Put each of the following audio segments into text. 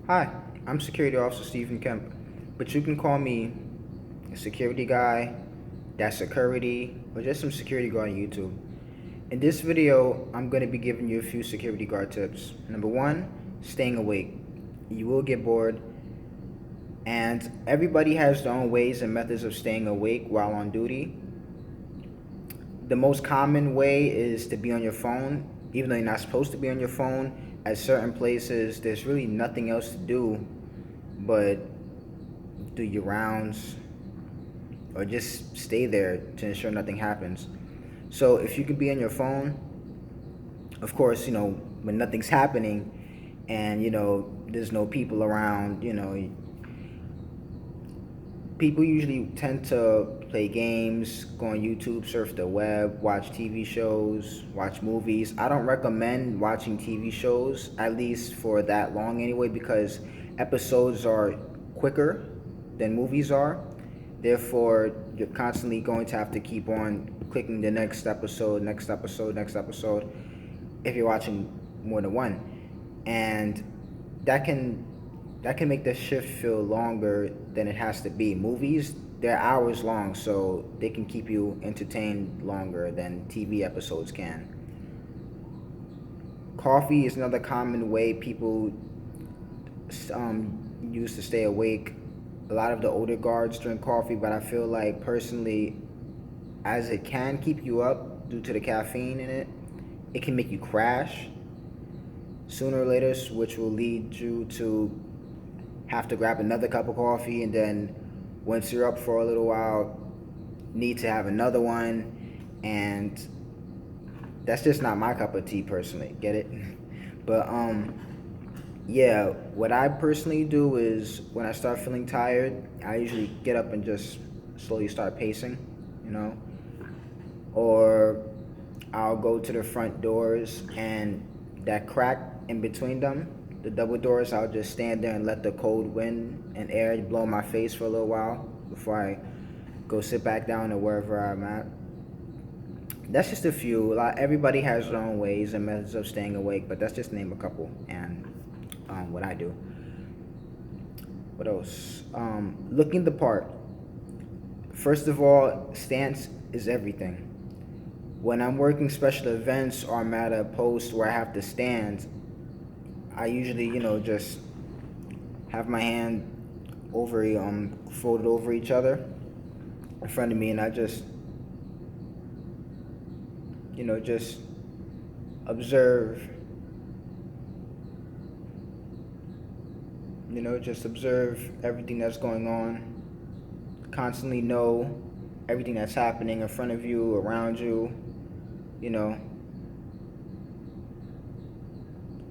Hi, I'm Security Officer Stephen Kemp, but you can call me a security guy, that's security, or just some security guard on YouTube. In this video, I'm going to be giving you a few security guard tips. Number one, staying awake. You will get bored, and everybody has their own ways and methods of staying awake while on duty. The most common way is to be on your phone, even though you're not supposed to be on your phone. At certain places, there's really nothing else to do but do your rounds or just stay there to ensure nothing happens. So if you can be on your phone, of course, when nothing's happening and, there's no people around, people usually tend to play games, go on YouTube, surf the web, watch TV shows, watch movies. I don't recommend watching TV shows, at least for that long anyway, because episodes are quicker than movies are. Therefore, you're constantly going to have to keep on clicking the next episode, next episode, next episode, if you're watching more than one. And that can make the shift feel longer than it has to be. Movies, they're hours long, so they can keep you entertained longer than TV episodes can. Coffee is another common way people use to stay awake. A lot of the older guards drink coffee, but I feel like personally, as it can keep you up due to the caffeine in it, it can make you crash sooner or later, which will lead you to have to grab another cup of coffee, and then once you're up for a little while, need to have another one, and that's just not my cup of tea personally. Get it? But yeah, what I personally do is when I start feeling tired, I usually get up and just slowly start pacing, you know, or I'll go to the front doors and that crack in between them, the double doors, I'll just stand there and let the cold wind and air blow my face for a little while before I go sit back down or wherever I'm at. That's just a few. Everybody has their own ways and methods of staying awake, but that's just to name a couple. And what I do. What else? Looking the part. First of all, stance is everything. When I'm working special events or I'm at a post where I have to stand, I usually, just have my hand over, folded over each other in front of me, and I just, just observe. Just observe everything that's going on. Constantly know everything that's happening in front of you, around you. You know,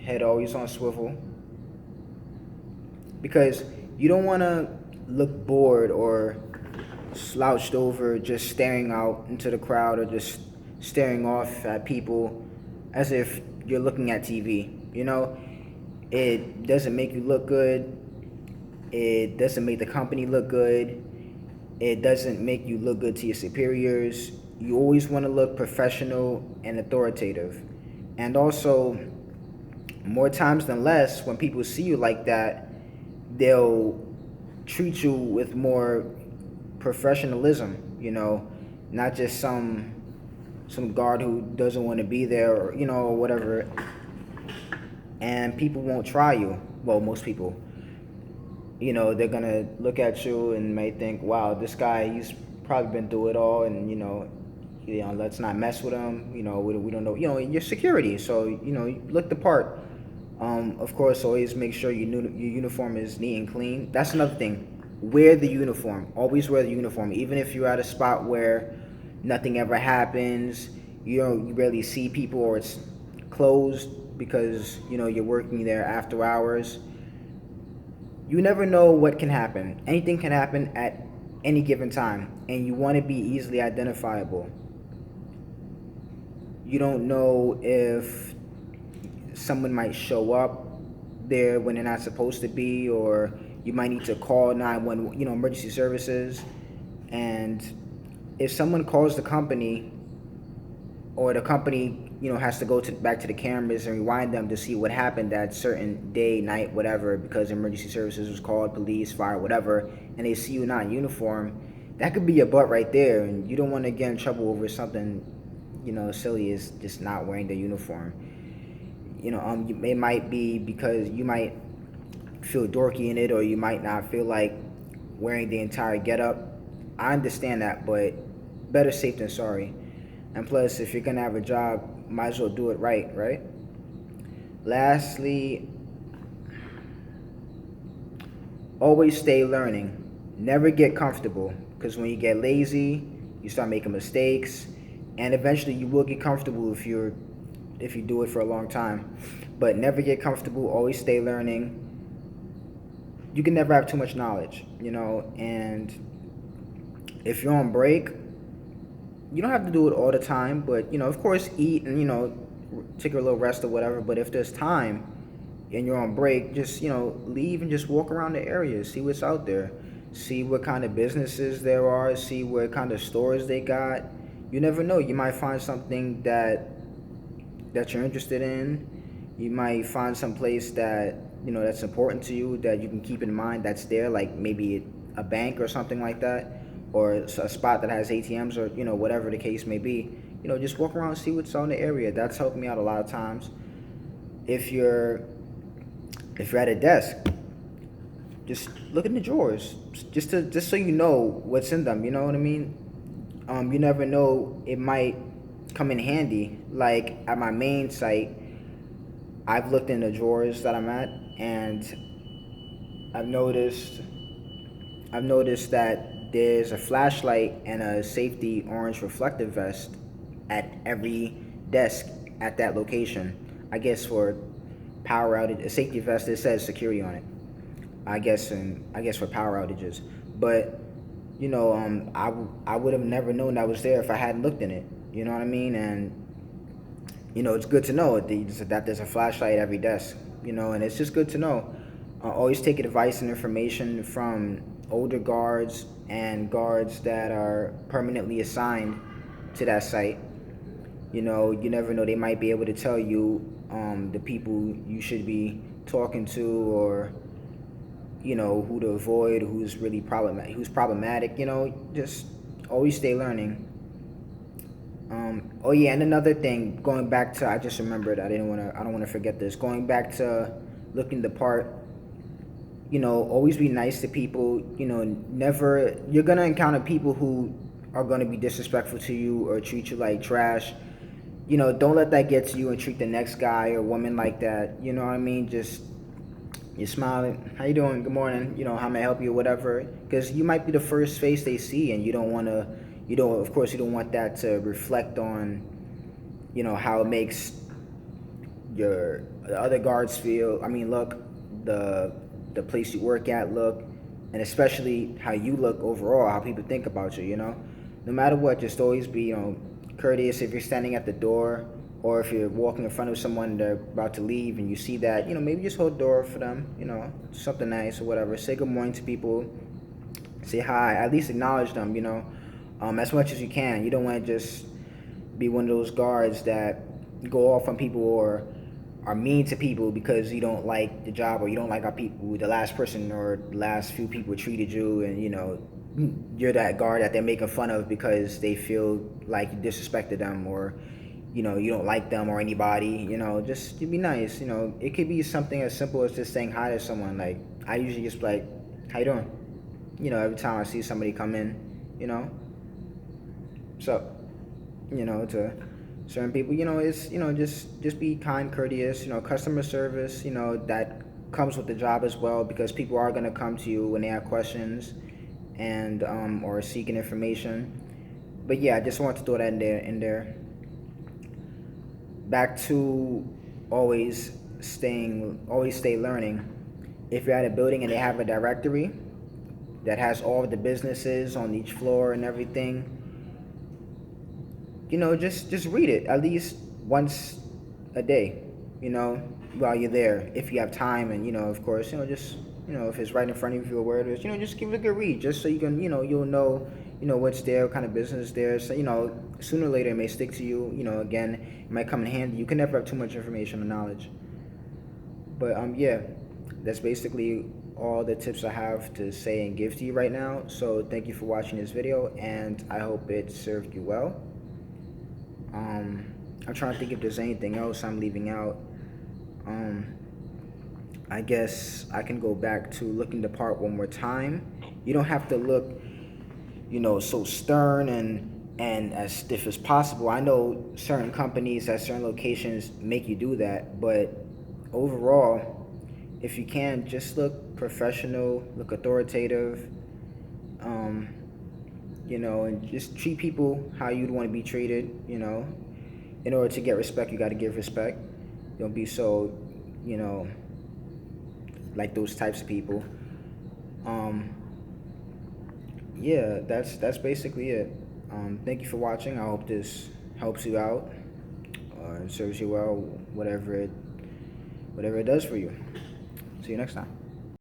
head always on swivel, because you don't want to look bored or slouched over just staring out into the crowd or just staring off at people as if you're looking at TV. It doesn't make you look good. It doesn't make the company look good. It doesn't make you look good to your superiors. You always want to look professional and authoritative. And also, more times than less, when people see you like that, they'll treat you with more professionalism, not just some guard who doesn't want to be there, or whatever. And people won't try you. Well, most people. They're gonna look at you and may think, wow, this guy, he's probably been through it all, and let's not mess with him. We don't know. Your security, so look the part. Of course, always make sure your uniform is neat and clean. That's another thing. Wear the uniform. Always wear the uniform, even if you're at a spot where nothing ever happens. You rarely see people, or it's closed because you're working there after hours. You never know what can happen. Anything can happen at any given time, and you want to be easily identifiable. You don't know if someone might show up there when they're not supposed to be, or you might need to call 911, emergency services. And if someone calls the company, or the company has to go back to the cameras and rewind them to see what happened that certain day, night, whatever, because emergency services was called, police, fire, whatever, and they see you not in uniform, that could be your butt right there, and you don't want to get in trouble over something, silly as just not wearing the uniform. It might be because you might feel dorky in it, or you might not feel like wearing the entire getup. I understand that, but better safe than sorry. And plus, if you're gonna have a job, might as well do it right, right? Lastly, always stay learning. Never get comfortable, because when you get lazy, you start making mistakes, and eventually you will get comfortable if you do it for a long time. But never get comfortable. Always stay learning. You can never have too much knowledge, and if you're on break, you don't have to do it all the time, but of course, eat and take a little rest or whatever. But if there's time and you're on break, just leave and just walk around the area, see what's out there, see what kind of businesses there are, see what kind of stores they got. You never know, you might find something that you're interested in. You might find some place that that's important to you, that you can keep in mind, that's there, like maybe a bank or something like that, or a spot that has ATMs, or whatever the case may be. Just walk around, see what's on the area. That's helped me out a lot of times. If you're at a desk, just look in the drawers, just so you know what's in them. You know what I mean? You never know, it might come in handy. Like at my main site, I've looked in the drawers that I'm at, and I've noticed that there's a flashlight and a safety orange reflective vest at every desk at that location. I guess for power outage, a safety vest that says security on it. I guess for power outages. But I would have never known that was there if I hadn't looked in it. You know what I mean? And it's good to know that there's a flashlight at every desk. And it's just good to know. Always take advice and information from older guards and guards that are permanently assigned to that site. You never know, they might be able to tell you the people you should be talking to, or who to avoid, who's really problematic. Just always stay learning. Oh yeah, and another thing, going back to, I just remembered, I don't want to forget this. Going back to looking the part, always be nice to people. Never, you're gonna encounter people who are gonna be disrespectful to you or treat you like trash. Don't let that get to you and treat the next guy or woman like that. You know what I mean? Just, you're smiling, how you doing, good morning, how may I help you, whatever, because you might be the first face they see, and you don't want that to reflect on how it makes the other guards feel. I mean, look, the place you work at look, and especially how you look overall, how people think about you. No matter what, just always be courteous. If you're standing at the door, or if you're walking in front of someone, they're about to leave, and you see that, maybe just hold the door for them, something nice or whatever. Say good morning to people, say hi, at least acknowledge them, as much as you can. You don't want to just be one of those guards that go off on people or are mean to people because you don't like the job, or you don't like how the last person or the last few people treated you, and you're that guard that they're making fun of because they feel like you disrespected them, or you don't like them or anybody. Just be nice. It could be something as simple as just saying hi to someone. Like, I usually just like, how you doing? Every time I see somebody come in, so to certain people, it's just be kind, courteous. Customer service, that comes with the job as well, because people are going to come to you when they have questions and or seeking information. But yeah, I just want to throw that in there. Back to always stay learning. If you're at a building and they have a directory that has all of the businesses on each floor and everything, just read it at least once a day, while you're there, if you have time. And of course, just if it's right in front of you or where it is, just give it a good read, just so you can, you'll know what's there, what kind of business there. So, sooner or later it may stick to you. Again, it might come in handy. You can never have too much information or knowledge. But yeah, that's basically all the tips I have to say and give to you right now. So thank you for watching this video, and I hope it served you well. I'm trying to think if there's anything else I'm leaving out. I guess I can go back to looking the part one more time. You don't have to look, so stern and as stiff as possible. I know certain companies at certain locations make you do that, but overall, if you can, just look professional, look authoritative, and just treat people how you'd want to be treated. In order to get respect, you got to give respect. Don't be so, like those types of people. Yeah, that's basically it. Thank you for watching. I hope this helps you out or serves you well, whatever it does for you. See you next time.